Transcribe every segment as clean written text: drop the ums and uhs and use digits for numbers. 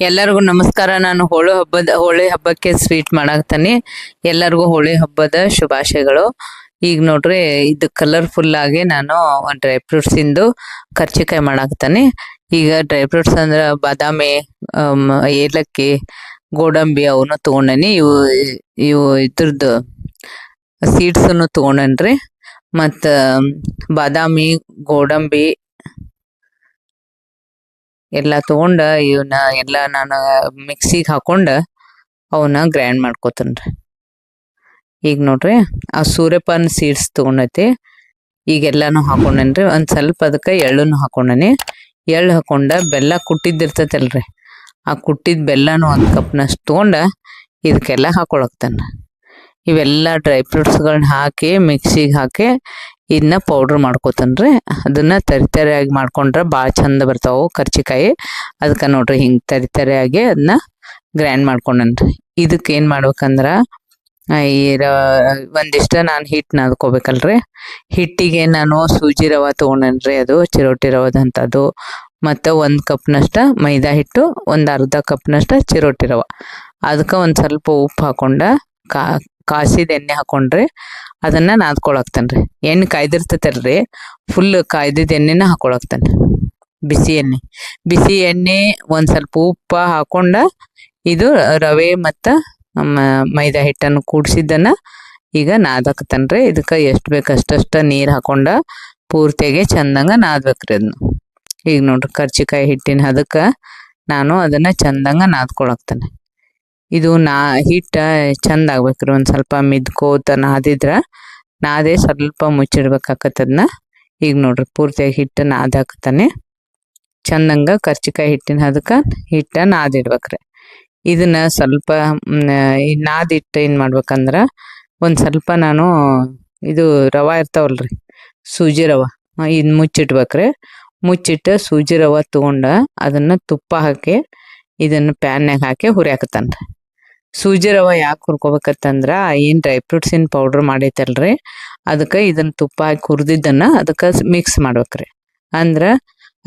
ಎಲ್ಲರಿಗೂ ನಮಸ್ಕಾರ. ನಾನು ಹೋಳಿ ಹಬ್ಬಕ್ಕೆ ಸ್ವೀಟ್ ಮಾಡಾಕ್ತಾನೆ. ಎಲ್ಲರಿಗೂ ಹೋಳಿ ಹಬ್ಬದ ಶುಭಾಶಯಗಳು. ಈಗ ನೋಡ್ರಿ, ಇದು ಕಲರ್ಫುಲ್ ಆಗಿ ನಾನು ಡ್ರೈ ಫ್ರೂಟ್ಸ್ ಇಂದು ಕರ್ಚಿಕಾಯಿ ಮಾಡಾಕ್ತಾನೆ. ಈಗ ಡ್ರೈ ಫ್ರೂಟ್ಸ್ ಅಂದ್ರ ಬಾದಾಮಿ, ಏಲಕ್ಕಿ, ಗೋಡಂಬಿ ಅವನು ತಗೊಂಡನಿ. ಇವು ಇದ್ರದ್ದು ಸೀಡ್ಸ್ ತಗೊಂಡನ್ರಿ. ಮತ್ತ ಬಾದಾಮಿ, ಗೋಡಂಬಿ ಎಲ್ಲ ತಗೊಂಡ ಇವನ್ನ ಎಲ್ಲ ನಾನು ಮಿಕ್ಸಿಗೆ ಹಾಕೊಂಡ ಅವನ್ನ ಗ್ರೈಂಡ್ ಮಾಡ್ಕೋತೇನ್ರಿ. ಈಗ ನೋಡ್ರಿ, ಆ ಸೂರ್ಯಪಾನ ಸೀಡ್ಸ್ ತಗೊಂಡೈತಿ. ಈಗೆಲ್ಲಾನು ಹಾಕೊಂಡೇನ್ರಿ. ಒಂದ್ ಸ್ವಲ್ಪ ಅದಕ್ಕೆ ಎಳ್ಳನ್ನು ಹಾಕೊಂಡನಿ. ಎಳ್ಳು ಹಾಕೊಂಡ ಬೆಲ್ಲ ಕುಟ್ಟಿದ್ದಿರ್ತೈತಲ್ರಿ, ಆ ಕುಟ್ಟಿದ ಬೆಲ್ಲನು 1 ಕಪ್ನಷ್ಟು ತಗೊಂಡ ಇದಕ್ಕೆಲ್ಲ ಹಾಕೊಳಕ್ತೇನೆ. ಇವೆಲ್ಲ ಡ್ರೈ ಫ್ರೂಟ್ಸ್ಗಳನ್ನ ಹಾಕಿ ಮಿಕ್ಸಿಗೆ ಹಾಕಿ ಇದನ್ನ ಪೌಡ್ರ್ ಮಾಡ್ಕೋತೇನ್ರಿ. ಅದನ್ನ ತರಿತರಿಯಾಗಿ ಮಾಡ್ಕೊಂಡ್ರೆ ಭಾಳ ಚಂದ ಬರ್ತಾವು ಕರ್ಚಿಕಾಯಿ. ಅದಕ್ಕೆ ನೋಡ್ರಿ, ಹಿಂಗೆ ತರಿತರಿಯಾಗಿ ಅದನ್ನ ಗ್ರೈಂಡ್ ಮಾಡ್ಕೊಂಡೇನ್ರಿ. ಇದಕ್ಕೆ ಏನು ಮಾಡ್ಬೇಕಂದ್ರ, ಒಂದಿಷ್ಟ ನಾನು ಹಿಟ್ಟು ನಾದ್ಕೋಬೇಕಲ್ರಿ. ಹಿಟ್ಟಿಗೆ ನಾನು ಸೂಜಿ ರವೆ ತೊಗೊಂಡೇನ್ರಿ, ಅದು ಚಿರೋಟಿ ರವದಂಥದ್ದು. ಮತ್ತು 1 ಕಪ್ನಷ್ಟ ಮೈದಾ ಹಿಟ್ಟು, 1 ಅರ್ಧ ಕಪ್ನಷ್ಟ ಚಿರೋಟಿ ರವೆ. ಅದಕ್ಕೆ ಒಂದು ಸ್ವಲ್ಪ ಉಪ್ಪು ಹಾಕೊಂಡ ಕಾಸಿದ ಎಣ್ಣೆ ಹಾಕೊಂಡ್ರಿ ಅದನ್ನ ನಾದ್ಕೊಳಕ್ತೇನ್ರಿ. ಎಣ್ಣೆ ಕಾಯ್ದಿರ್ತೈತಲ್ರಿ, ಫುಲ್ ಕಾಯ್ದಿದ ಎಣ್ಣೆನ ಹಾಕೊಳಕ್ತೇನೆ. ಬಿಸಿ ಎಣ್ಣೆ ಒಂದು ಸ್ವಲ್ಪ ಉಪ್ಪ ಹಾಕೊಂಡ ಇದು ರವೆ ಮತ್ತು ಮೈದಾ ಹಿಟ್ಟನ್ನು ಕೂಡ್ಸಿದ್ದನ್ನ ಈಗ ನಾದಾಕ್ತೇನ್ರಿ. ಇದಕ್ಕೆ ಎಷ್ಟು ಬೇಕು ಅಷ್ಟಷ್ಟ ನೀರು ಹಾಕೊಂಡ ಪೂರ್ತಿಯಾಗಿ ಚಂದಂಗ ನಾದ್ಬೇಕ್ರಿ ಅದನ್ನ. ಈಗ ನೋಡ್ರಿ, ಕರ್ಚಿಕಾಯಿ ಹಿಟ್ಟಿನ ಅದಕ್ಕೆ ನಾನು ಅದನ್ನ ಚಂದಂಗ ನಾದ್ಕೊಳಕ್ತೇನೆ. ಇದು ಹಿಟ್ಟ ಚಂದ ಆಗ್ಬೇಕ್ರಿ. ಒಂದು ಸ್ವಲ್ಪ ಮಿದ್ಕೋತ ನಾದೇ ಸ್ವಲ್ಪ ಮುಚ್ಚಿಡ್ಬೇಕಾಕತ್ತದನ್ನ. ಈಗ ನೋಡ್ರಿ, ಪೂರ್ತಿಯಾಗಿ ಹಿಟ್ಟು ನಾದಾಕ್ತಾನೆ ಚಂದಂಗ. ಕರ್ಚಿಕಾಯಿ ಹಿಟ್ಟಿನ ಅದಕ್ಕೆ ಹಿಟ್ಟ ನಾದಿಡ್ಬೇಕ್ರಿ. ಇದನ್ನ ಸ್ವಲ್ಪ ನಾದಿಟ್ಟು ಏನು ಮಾಡ್ಬೇಕಂದ್ರ, ಒಂದು ಸ್ವಲ್ಪ ನಾನು ಇದು ರವೆ ಇರ್ತಾವಲ್ರಿ, ಸೂಜಿ ರವೆ, ಇದನ್ನ ಮುಚ್ಚಿಟ್ಬೇಕ್ರಿ. ಮುಚ್ಚಿಟ್ಟು ಸೂಜಿ ರವೆ ತಗೊಂಡ ಅದನ್ನ ತುಪ್ಪ ಹಾಕಿ ಇದನ್ನ ಪ್ಯಾನ್ಯಾಗ ಹಾಕಿ ಹುರಿಯಾಕತ್ತನ್ರಿ. ಸೂಜಿ ರವೆ ಯಾಕೆ ಹುರ್ಕೋಬೇಕತ್ತಂದ್ರ, ಏನು ಡ್ರೈ ಫ್ರೂಟ್ಸಿನ ಪೌಡ್ರ್ ಮಾಡೈತಲ್ರಿ, ಅದಕ್ಕೆ ಇದನ್ನ ತುಪ್ಪ ಹಾಕಿ ಹುರಿದಿದ್ದನ್ನ ಅದಕ್ಕೆ ಮಿಕ್ಸ್ ಮಾಡ್ಬೇಕ್ರಿ. ಅಂದ್ರೆ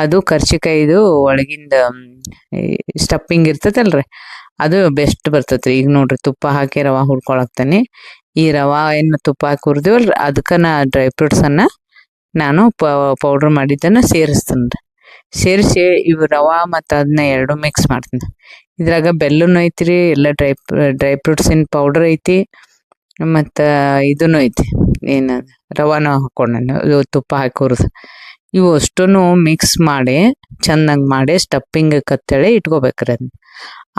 ಅದು ಕರ್ಚಿಕಾಯಿದು ಒಳಗಿಂದ ಸ್ಟಫಿಂಗ್ ಇರ್ತೈತಲ್ರಿ, ಅದು ಬೆಸ್ಟ್ ಬರ್ತೈತ್ರಿ. ಈಗ ನೋಡ್ರಿ, ತುಪ್ಪ ಹಾಕಿ ರವೆ ಹುರ್ಕೊಳಕ್ತಾನೆ. ಈ ರವೆ ಏನು ತುಪ್ಪ ಹಾಕಿ ಹುರಿದಿವಲ್ರಿ, ಅದಕ್ಕೆ ಡ್ರೈ ಫ್ರೂಟ್ಸನ್ನು ನಾನು ಪೌಡ್ರ್ ಮಾಡಿದ್ದನ್ನು ಸೇರಿಸ್ತೇನೆ. ಸೇರಿಸಿ ಇವು ರವೆ ಮತ್ತು ಅದನ್ನ ಎರಡು ಮಿಕ್ಸ್ ಮಾಡ್ತೀನಿ. ಇದ್ರಾಗ ಬೆಲ್ಲನೂ ಐತ್ರಿ, ಎಲ್ಲ ಡ್ರೈ ಫ್ರೂಟ್ಸಿನ ಪೌಡ್ರ್ ಐತಿ, ಮತ್ತು ಇದೂ ಐತಿ, ಏನು ರವಾನ ಹಾಕೊಂಡೇನೆ ತುಪ್ಪ ಹಾಕಿ ಹುರಿದು. ಇವು ಅಷ್ಟೂ ಮಿಕ್ಸ್ ಮಾಡಿ ಚೆಂದಂಗೆ ಮಾಡಿ ಸ್ಟಫಿಂಗ್ ಕತ್ತೇಳಿ ಇಟ್ಕೋಬೇಕ್ರಿ ಅದನ್ನ.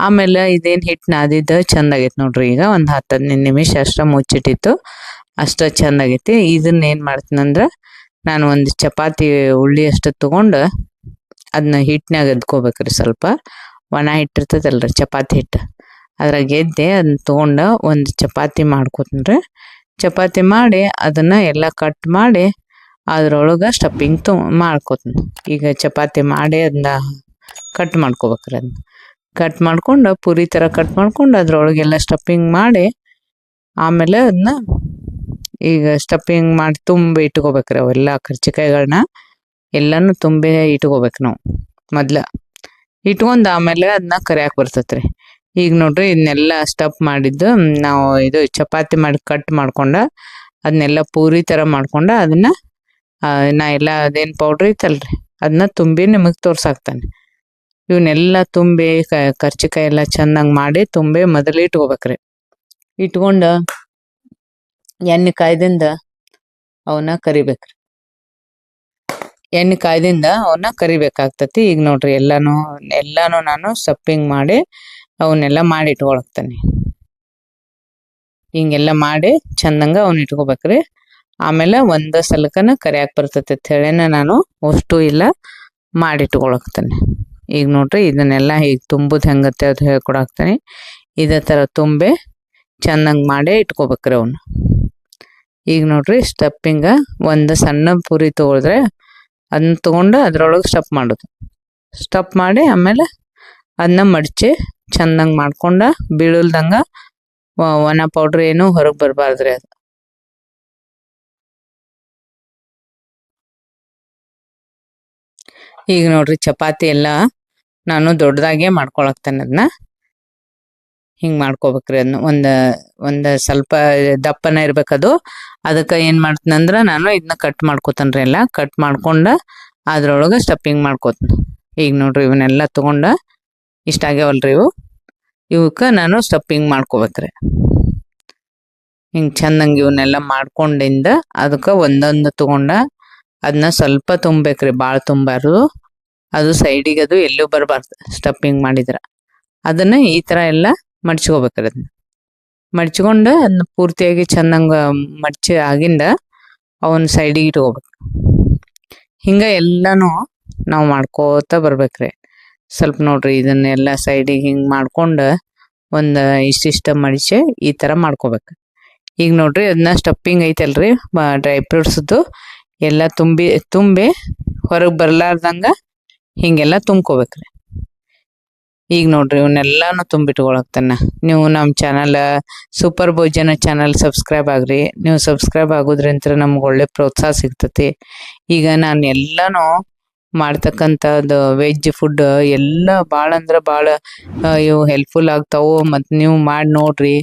ಆಮೇಲೆ ಇದೇನು ಹಿಟ್ಟು ನಾದಿದ್ದು ಚೆಂದಾಗೈತೆ ನೋಡ್ರಿ. ಈಗ ಒಂದು 10-15 ನಿಮಿಷ ಅಷ್ಟ ಮುಚ್ಚಿಟ್ಟಿತ್ತು, ಅಷ್ಟ ಚೆಂದಾಗೈತಿ. ಇದನ್ನ ಏನು ಮಾಡ್ತೀನಂದ್ರೆ, ನಾನು ಒಂದು ಚಪಾತಿ ಉಳ್ಳಿ ಅಷ್ಟು ತೊಗೊಂಡು ಅದನ್ನ ಹಿಟ್ಟಿನಾಗ ಎದ್ಕೋಬೇಕ್ರಿ. ಸ್ವಲ್ಪ ಒಣ ಹಿಟ್ಟಿರ್ತದಲ್ರಿ, ಚಪಾತಿ ಹಿಟ್ಟು, ಅದ್ರಾಗ ಎದ್ದೆ ಅದನ್ನ ತೊಗೊಂಡು ಒಂದು ಚಪಾತಿ ಮಾಡ್ಕೊತೀನಿ. ಚಪಾತಿ ಮಾಡಿ ಅದನ್ನ ಎಲ್ಲ ಕಟ್ ಮಾಡಿ ಅದ್ರೊಳಗೆ ಸ್ಟಫಿಂಗ್ ಮಾಡ್ಕೊತೀನಿ. ಈಗ ಚಪಾತಿ ಮಾಡಿ ಅದನ್ನ ಕಟ್ ಮಾಡ್ಕೋಬೇಕ್ರಿ. ಅದನ್ನ ಕಟ್ ಮಾಡ್ಕೊಂಡು ಪೂರಿ ಥರ ಕಟ್ ಮಾಡ್ಕೊಂಡು ಅದ್ರೊಳಗೆಲ್ಲ ಸ್ಟಫಿಂಗ್ ಮಾಡಿ, ಆಮೇಲೆ ಅದನ್ನ ಈಗ ಸ್ಟಫಿಂಗ್ ಮಾಡಿ ತುಂಬಿ ಇಟ್ಕೋಬೇಕ್ರಿ. ಅವೆಲ್ಲ ಕರ್ಚಿಕಾಯಿಗಳನ್ನ ಎಲ್ಲನೂ ತುಂಬಿ ಇಟ್ಕೋಬೇಕು ನಾವು ಮೊದ್ಲು. ಇಟ್ಕೊಂಡು ಆಮೇಲೆ ಅದನ್ನ ಕರಿಯಾಕೆ ಬರ್ತೈತ್ರಿ. ಈಗ ನೋಡ್ರಿ, ಇದನ್ನೆಲ್ಲ ಸ್ಟಫ್ ಮಾಡಿದ್ದು ನಾವು ಇದು ಚಪಾತಿ ಮಾಡಿ ಕಟ್ ಮಾಡ್ಕೊಂಡು ಅದನ್ನೆಲ್ಲ ಪೂರಿ ಥರ ಮಾಡ್ಕೊಂಡು ಅದನ್ನ ನಾ ಎಲ್ಲ ಅದೇನು ಪೌಡ್ರ್ ಐತಲ್ರಿ ಅದನ್ನ ತುಂಬಿ ನಿಮಗೆ ತೋರ್ಸಾಕ್ತಾನೆ. ಇವನ್ನೆಲ್ಲ ತುಂಬಿ ಕರ್ಚಿಕಾಯಿ ಎಲ್ಲ ಚೆಂದಂಗೆ ಮಾಡಿ ತುಂಬಿ ಮೊದಲು ಇಟ್ಕೋಬೇಕ್ರಿ. ಇಟ್ಕೊಂಡು ಎಣ್ಣೆ ಕಾಯ್ದಿಂದ ಅವನ್ನ ಕರಿಬೇಕ್ರಿ. ಎಣ್ಣೆ ಕಾಯ್ದಿಂದ ಅವನ್ನ ಕರಿಬೇಕಾಗ್ತತಿ. ಈಗ ನೋಡ್ರಿ, ಎಲ್ಲಾನು ನಾನು ಸ್ಟಫಿಂಗ್ ಮಾಡಿ ಅವನ್ನೆಲ್ಲ ಮಾಡಿ ಇಟ್ಕೊಳಕ್ತಾನೆ. ಹಿಂಗೆಲ್ಲ ಮಾಡಿ ಚಂದಂಗ ಅವನ್ನ ಇಟ್ಕೋಬೇಕ್ರಿ. ಆಮೇಲೆ ಒಂದು ಸಲಕನ ಕರಿಯಾಕೆ ಬರ್ತೈತೆ ಅಂತ ಹೇಳಿನ ನಾನು ಅಷ್ಟು ಇಲ್ಲ ಮಾಡಿಟ್ಕೊಳಕ್ತಾನೆ. ಈಗ ನೋಡ್ರಿ, ಇದನ್ನೆಲ್ಲ ಹೀಗೆ ತುಂಬುದು ಹೆಂಗತ್ತೆ ಅದು ಹೇಳ್ಕೊಡಾಕ್ತಾನೆ. ಇದೇ ಥರ ತುಂಬಿ ಚಂದಂಗೆ ಮಾಡಿ ಇಟ್ಕೋಬೇಕ್ರಿ ಅವನ್ನ. ಈಗ ನೋಡ್ರಿ, ಸ್ಟಫಿಂಗ ಒಂದು ಸಣ್ಣ ಪೂರಿ ತೊಗೊಳಿದ್ರೆ ಅದನ್ನ ತೊಗೊಂಡು ಅದ್ರೊಳಗೆ ಸ್ಟಫ್ ಮಾಡೋದು. ಸ್ಟಫ್ ಮಾಡಿ ಆಮೇಲೆ ಅದನ್ನ ಮಡಚಿ ಚಂದಂಗೆ ಮಾಡ್ಕೊಂಡು ಬೀಳಲ್ದಂಗೆ ಒಣ ಪೌಡ್ರ್ ಏನು ಹೊರಗೆ ಬರಬಾರ್ದ್ರಿ. ಅದು ಈಗ ನೋಡ್ರಿ, ಚಪಾತಿ ಎಲ್ಲ ನಾನು ದೊಡ್ಡದಾಗೆ ಮಾಡ್ಕೊಳಕ್ತೇನೆ ಅದನ್ನ. ಹಿಂಗೆ ಮಾಡ್ಕೋಬೇಕ್ರಿ ಅದನ್ನ. ಒಂದು ಸ್ವಲ್ಪ ದಪ್ಪನ ಇರ್ಬೇಕದು. ಅದಕ್ಕೆ ಏನು ಮಾಡ್ತೀನಂದ್ರೆ ನಾನು ಇದನ್ನ ಕಟ್ ಮಾಡ್ಕೊತೇನೆ ಎಲ್ಲ. ಕಟ್ ಮಾಡ್ಕೊಂಡು ಅದ್ರೊಳಗೆ ಸ್ಟಫಿಂಗ್ ಮಾಡ್ಕೋತೀನಿ. ಈಗ ನೋಡ್ರಿ ಇವನ್ನೆಲ್ಲ ತೊಗೊಂಡು ಇಷ್ಟಾಗ್ಯಾವಲ್ರಿ ಇವಕ್ಕೆ ನಾನು ಸ್ಟಫಿಂಗ್ ಮಾಡ್ಕೋಬೇಕ್ರಿ. ಹಿಂಗೆ ಚಂದಂಗೆ ಇವನ್ನೆಲ್ಲ ಮಾಡ್ಕೊಂಡಿಂದ ಅದಕ್ಕೆ ಒಂದೊಂದು ತೊಗೊಂಡ ಅದನ್ನ ಸ್ವಲ್ಪ ತುಂಬಬೇಕ್ರಿ, ಭಾಳ ತುಂಬಾರ್ದು. ಅದು ಸೈಡಿಗೆ ಅದು ಎಲ್ಲೂ ಬರಬಾರ್ದು ಸ್ಟಫಿಂಗ್ ಮಾಡಿದ್ರೆ. ಅದನ್ನು ಈ ಥರ ಎಲ್ಲ ಮಡ್ಚ್ಕೋಬೇಕ್ರಿ. ಅದನ್ನ ಮಡ್ಚ್ಕೊಂಡು ಅದನ್ನ ಪೂರ್ತಿಯಾಗಿ ಚಂದಂಗೆ ಮಡ್ಚಿ ಆಗಿಂದ ಅವನ್ನ ಸೈಡಿಗೆ ಇಟ್ಕೋಬೇಕು. ಹಿಂಗೆ ಎಲ್ಲನೂ ನಾವು ಮಾಡ್ಕೋತ ಬರ್ಬೇಕ್ರಿ. ಸ್ವಲ್ಪ ನೋಡ್ರಿ ಇದನ್ನೆಲ್ಲ ಸೈಡಿಗೆ ಹಿಂಗೆ ಮಾಡ್ಕೊಂಡು ಒಂದು ಇಷ್ಟಿಷ್ಟ ಮಡಿಚಿ ಈ ಥರ ಮಾಡ್ಕೋಬೇಕು. ಈಗ ನೋಡ್ರಿ ಅದನ್ನ ಸ್ಟಫಿಂಗ್ ಐತಲ್ರಿ ಡ್ರೈ ಫ್ರೂಟ್ಸ್ದು ಎಲ್ಲ ತುಂಬಿ ಹೊರಗೆ ಬರ್ಲಾರ್ದಂಗೆ ಹಿಂಗೆಲ್ಲ ತುಂಬ್ಕೋಬೇಕ್ರಿ. ಈಗ ನೋಡ್ರಿ ಇವನ್ನೆಲ್ಲಾನು ತುಂಬಿಟ್ಕೊಳಕ್ತಾನೆ. ನೀವು ನಮ್ಮ ಚಾನಲ್ ಸೂಪರ್ ಭೋಜನ ಚಾನಲ್ ಸಬ್ಸ್ಕ್ರೈಬ್ ಆಗ್ರಿ. ನೀವು ಸಬ್ಸ್ಕ್ರೈಬ್ ಆಗೋದ್ರಿಂದ ನಮ್ಗೆ ಒಳ್ಳೆ ಪ್ರೋತ್ಸಾಹ ಸಿಗ್ತತಿ. ಈಗ ನಾನು ಎಲ್ಲನೂ ಮಾಡ್ತಕ್ಕಂಥದ್ದು ವೆಜ್ ಫುಡ್ ಎಲ್ಲ ಭಾಳ ಅಂದ್ರೆ ಭಾಳ ಇವು ಹೆಲ್ಪ್ಫುಲ್ ಆಗ್ತಾವೆ. ಮತ್ತು ನೀವು ಮಾಡಿ ನೋಡ್ರಿ,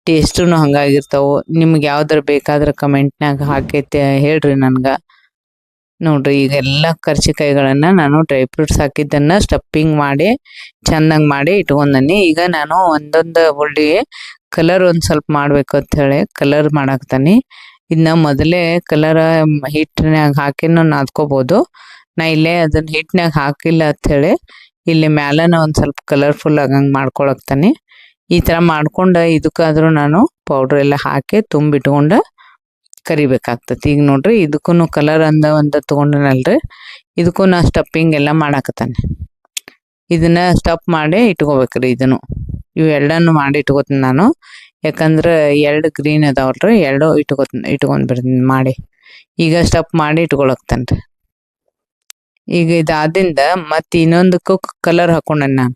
ಟೇಸ್ಟೂ ಹಂಗಾಗಿರ್ತಾವೆ. ನಿಮ್ಗೆ ಯಾವ್ದಾರು ಬೇಕಾದ್ರೆ ಕಮೆಂಟ್ನಾಗ ಹಾಕೈತೆ ಹೇಳ್ರಿ ನನಗೆ. ನೋಡ್ರಿ ಈಗ ಎಲ್ಲ ಕರ್ಜಿಕಾಯಿಗಳನ್ನು ನಾನು ಡ್ರೈ ಫ್ರೂಟ್ಸ್ ಹಾಕಿದ್ದನ್ನು ಸ್ಟಫಿಂಗ್ ಮಾಡಿ ಚೆಂದಂಗೆ ಮಾಡಿ ಇಟ್ಕೊಂಡನಿ. ಈಗ ನಾನು ಒಂದೊಂದು ಉಳ್ಳಿ ಕಲರ್ ಒಂದು ಸ್ವಲ್ಪ ಮಾಡ್ಬೇಕು ಅಂತ ಹೇಳಿ ಕಲರ್ ಮಾಡಾಕ್ತಾನೆ. ಇದನ್ನ ಮೊದಲೇ ಕಲರ್ ಹಿಟ್ಟಿನಾಗ ಹಾಕಿನೂ ನಾದ್ಕೋಬೋದು. ನಾ ಇಲ್ಲೇ ಅದನ್ನ ಹಿಟ್ಟಿನಾಗ ಹಾಕಿಲ್ಲ ಅಂಥೇಳಿ ಇಲ್ಲಿ ಮ್ಯಾಲನ ಒಂದು ಸ್ವಲ್ಪ ಕಲರ್ಫುಲ್ ಆಗಂಗೆ ಮಾಡ್ಕೊಳಕ್ತಾನೆ. ಈ ಥರ ಮಾಡ್ಕೊಂಡು ಇದಕ್ಕಾದ್ರೂ ನಾನು ಪೌಡ್ರ್ ಎಲ್ಲ ಹಾಕಿ ತುಂಬಿಟ್ಕೊಂಡು ಕರಿಬೇಕಾಗ್ತತಿ. ಈಗ ನೋಡ್ರಿ ಇದಕ್ಕೂ ಕಲರ್ ಒಂದು ತೊಗೊಂಡನಲ್ರಿ, ಇದಕ್ಕೂ ನಾ ಸ್ಟಫಿಂಗ್ ಎಲ್ಲ ಮಾಡಾಕತ್ತಾನೆ. ಇದನ್ನ ಸ್ಟಫ್ ಮಾಡಿ ಇಟ್ಕೋಬೇಕ್ರಿ. ಇದನ್ನು ಇವೆರಡನ್ನು ಮಾಡಿ ಇಟ್ಕೋತೀನಿ ನಾನು. ಯಾಕಂದ್ರೆ 2 ಗ್ರೀನ್ ಅದಾವಲ್ರಿ, 2 ಇಟ್ಕೊಂಡ್ ಬಿಡ್ತೀನಿ ಮಾಡಿ. ಈಗ ಸ್ಟಫ್ ಮಾಡಿ ಇಟ್ಕೊಳಕ್ತಾನೆ ರೀ. ಈಗ ಇದಾದಿಂದ ಮತ್ತೆ ಇನ್ನೊಂದಕ್ಕೂ ಕಲರ್ ಹಾಕೊಂಡೇನೆ ನಾನು.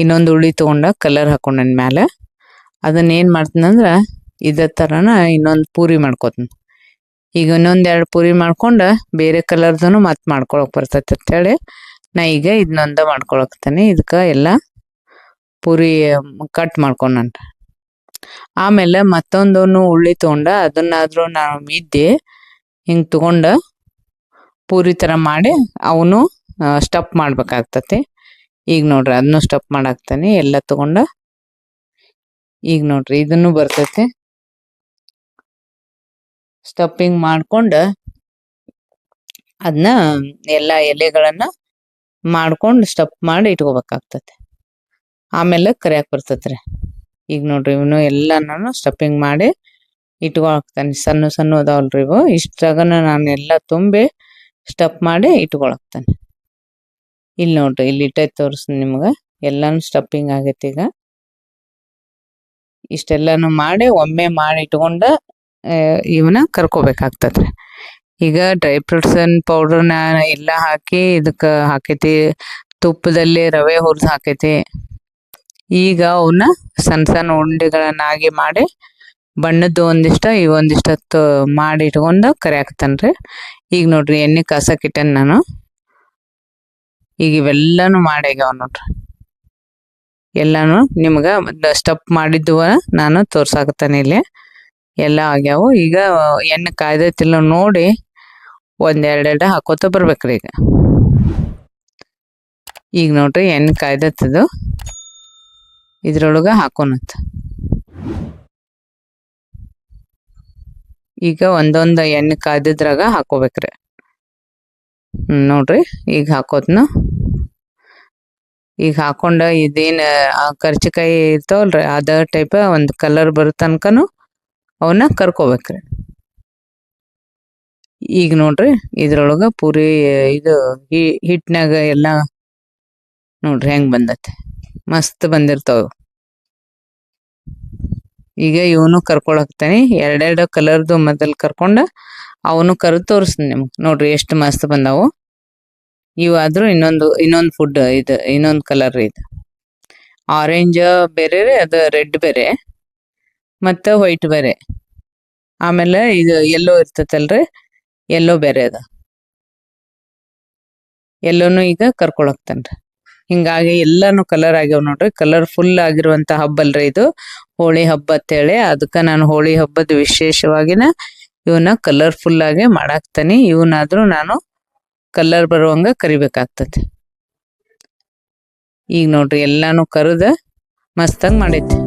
ಇನ್ನೊಂದು ಉಳ್ಳಿ ತೊಗೊಂಡ ಕಲರ್ ಹಾಕೊಂಡೇನೆ ಮ್ಯಾಲೆ. ಅದನ್ನೇನು ಮಾಡ್ತೀನಂದ್ರೆ ಇದೇ ಥರನ ಇನ್ನೊಂದು ಪೂರಿ ಮಾಡ್ಕೋತೀನಿ. ಈಗ ಇನ್ನೊಂದು 2 ಪೂರಿ ಮಾಡ್ಕೊಂಡು ಬೇರೆ ಕಲರ್ದೂ ಮತ್ತೆ ಮಾಡ್ಕೊಳಕ್ಕೆ ಬರ್ತೈತೆ ಅಂತೇಳಿ ನಾ ಈಗ ಇದನ್ನೊಂದು ಮಾಡ್ಕೊಳಕ್ತಾನೆ. ಇದಕ್ಕೆ ಎಲ್ಲ ಪೂರಿ ಕಟ್ ಮಾಡ್ಕೊಂಡೇನೆ. ಆಮೇಲೆ ಮತ್ತೊಂದನ್ನು ಉಳ್ಳಿ ತೊಗೊಂಡು ಅದನ್ನಾದ್ರೂ ನಾವು ಮಿದ್ದಿ ಹಿಂಗೆ ತೊಗೊಂಡು ಪೂರಿ ಥರ ಮಾಡಿ ಅವನು ಸ್ಟಫ್ ಮಾಡ್ಬೇಕಾಗ್ತತಿ. ಈಗ ನೋಡ್ರಿ ಅದನ್ನು ಸ್ಟಫ್ ಮಾಡಾಕ್ತಾನೆ ಎಲ್ಲ ತೊಗೊಂಡು. ಈಗ ನೋಡ್ರಿ ಇದನ್ನು ಬರ್ತೈತಿ. ಸ್ಟಫಿಂಗ್ ಮಾಡ್ಕೊಂಡು ಅದನ್ನ ಎಲ್ಲ ಎಲೆಗಳನ್ನು ಮಾಡ್ಕೊಂಡು ಸ್ಟಫ್ ಮಾಡಿ ಇಟ್ಕೋಬೇಕಾಗ್ತತಿ. ಆಮೇಲೆ ಕರಿಯಾಕೆ ಬರ್ತೈತ್ರಿ. ಈಗ ನೋಡ್ರಿ ಇವನು ಎಲ್ಲ ನಾನು ಸ್ಟಫಿಂಗ್ ಮಾಡಿ ಇಟ್ಕೊಳಕ್ತಾನೆ. ಸಣ್ಣ ಸಣ್ಣ ಅದಾವಲ್ರಿ ಇವು, ಇಷ್ಟಾಗನ ನಾನು ಎಲ್ಲ ತುಂಬಿ ಸ್ಟಫ್ ಮಾಡಿ ಇಟ್ಕೊಳಕ್ತಾನೆ. ಇಲ್ಲಿ ನೋಡ್ರಿ ಇಲ್ಲಿ ಇಟ್ಟೈತೆ ತೋರಿಸ್ತೀನಿ ನಿಮ್ಗೆ. ಎಲ್ಲಾನು ಸ್ಟಫಿಂಗ್ ಆಗೈತಿ. ಈಗ ಇಷ್ಟೆಲ್ಲಾನು ಮಾಡಿ ಒಮ್ಮೆ ಮಾಡಿ ಇಟ್ಕೊಂಡು ಇವನ್ನ ಕರ್ಕೋಬೇಕಾಗ್ತದ್ರಿ. ಈಗ ಡ್ರೈ ಫ್ರೂಟ್ಸ್ ಪೌಡ್ರನ್ನ ಎಲ್ಲ ಹಾಕಿ ಇದಕ್ಕೆ ಹಾಕೈತಿ. ತುಪ್ಪದಲ್ಲಿ ರವೆ ಹುರಿದು ಹಾಕೈತಿ. ಈಗ ಅವನ್ನ ಸಣ್ಣ ಸಣ್ಣ ಉಂಡೆಗಳನ್ನಾಗಿ ಮಾಡಿ ಬಣ್ಣದ್ದು ಒಂದಿಷ್ಟು ಇವೊಂದಿಷ್ಟು ಮಾಡಿ ಇಟ್ಕೊಂಡು ಕರಿಯಾಕ್ತಾನ್ರಿ. ಈಗ ನೋಡ್ರಿ ಎಣ್ಣೆ ಕಾಸಕ್ಕಿಟ್ಟೇನೆ ನಾನು. ಈಗ ಇವೆಲ್ಲಾನು ಮಾಡ್ಯಾಗ್ಯಾವ ನೋಡ್ರಿ. ಎಲ್ಲಾನು ನಿಮ್ಗೆ ಸ್ಟಫ್ ಮಾಡಿದ್ದು ನಾನು ತೋರ್ಸಾಕತ್ತಾನೆ ಇಲ್ಲಿ. ಎಲ್ಲ ಆಗ್ಯಾವು. ಈಗ ಎಣ್ಣೆ ಕಾಯ್ದೈತಿಲ್ಲ ನೋಡಿ ಒಂದೆರಡೆರಡು ಹಾಕೋತ ಬರ್ಬೇಕ್ರಿ. ಈಗ ನೋಡ್ರಿ ಎಣ್ಣೆ ಕಾಯ್ದತ್ತದು, ಇದ್ರೊಳಗೆ ಹಾಕೋನಂತ. ಈಗ ಒಂದೊಂದು ಎಣ್ಣೆ ಕಾಯ್ದಿದ್ರಾಗ ಹಾಕೋಬೇಕ್ರಿ. ನೋಡ್ರಿ ಈಗ ಹಾಕೋತ್ನ. ಈಗ ಹಾಕೊಂಡ ಇದೇನು ಕರ್ಚಿಕಾಯಿ ಇರ್ತಾವಲ್ರಿ ಅದ ಟೈಪ್ ಒಂದು ಕಲರ್ ಬರೋ ತನಕನು ಅವನ್ನ ಕರ್ಕೋಬೇಕ್ರಿ. ಈಗ ನೋಡ್ರಿ ಇದ್ರೊಳಗೆ ಪೂರಿ ಇದು ಹಿಟ್ನಾಗ ಎಲ್ಲ ನೋಡ್ರಿ ಹೆಂಗೆ ಬಂದತ್ತೆ, ಮಸ್ತ್ ಬಂದಿರ್ತಾವ. ಈಗ ಇವನು ಕರ್ಕೊಳಕ್ತಾನೆ. ಎರಡೆರಡು ಕಲರ್ದು ಮೊದಲು ಕರ್ಕೊಂಡ ಅವನು ಕರೆದು ತೋರಿಸ್ತೀನಿ ನಿಮ್ಗೆ. ನೋಡ್ರಿ ಎಷ್ಟು ಮಸ್ತ್ ಬಂದಾವು. ಇವಾದ್ರೂ ಇನ್ನೊಂದು ಫುಡ್ ಇದು ಇನ್ನೊಂದು ಕಲರ್ ಇದು. ಆರೆಂಜ್ ಬೇರೆ ರೀ, ಅದು ರೆಡ್ ಬೇರೆ, ಮತ್ತು ವೈಟ್ ಬೇರೆ. ಆಮೇಲೆ ಇದು ಎಲ್ಲೋ ಇರ್ತೈತಲ್ರಿ, ಎಲ್ಲೋ ಬೇರೆ ಅದ. ಎಲ್ಲೋನು ಈಗ ಕರ್ಕೊಳಕ್ತಾನ್ರಿ. ಹಿಂಗಾಗಿ ಎಲ್ಲಾನು ಕಲರ್ ಆಗ್ಯಾವ ನೋಡ್ರಿ. ಕಲರ್ಫುಲ್ ಆಗಿರುವಂತ ಹಬ್ಬ ಅಲ್ರಿ ಇದು, ಹೋಳಿ ಹಬ್ಬ ಅಂತೇಳಿ. ಅದಕ್ಕೆ ನಾನು ಹೋಳಿ ಹಬ್ಬದ ವಿಶೇಷವಾಗಿನ ಇವನ್ನ ಕಲರ್ಫುಲ್ ಆಗಿ ಮಾಡಾಕ್ತಾನೆ. ಇವನಾದ್ರೂ ನಾನು ಕಲರ್ ಬರುವಂಗ ಕರಿಬೇಕಾಗ್ತತಿ. ಈಗ ನೋಡ್ರಿ ಎಲ್ಲಾನು ಕರುದ ಮಸ್ತಾಗಿ ಮಾಡೈತಿ.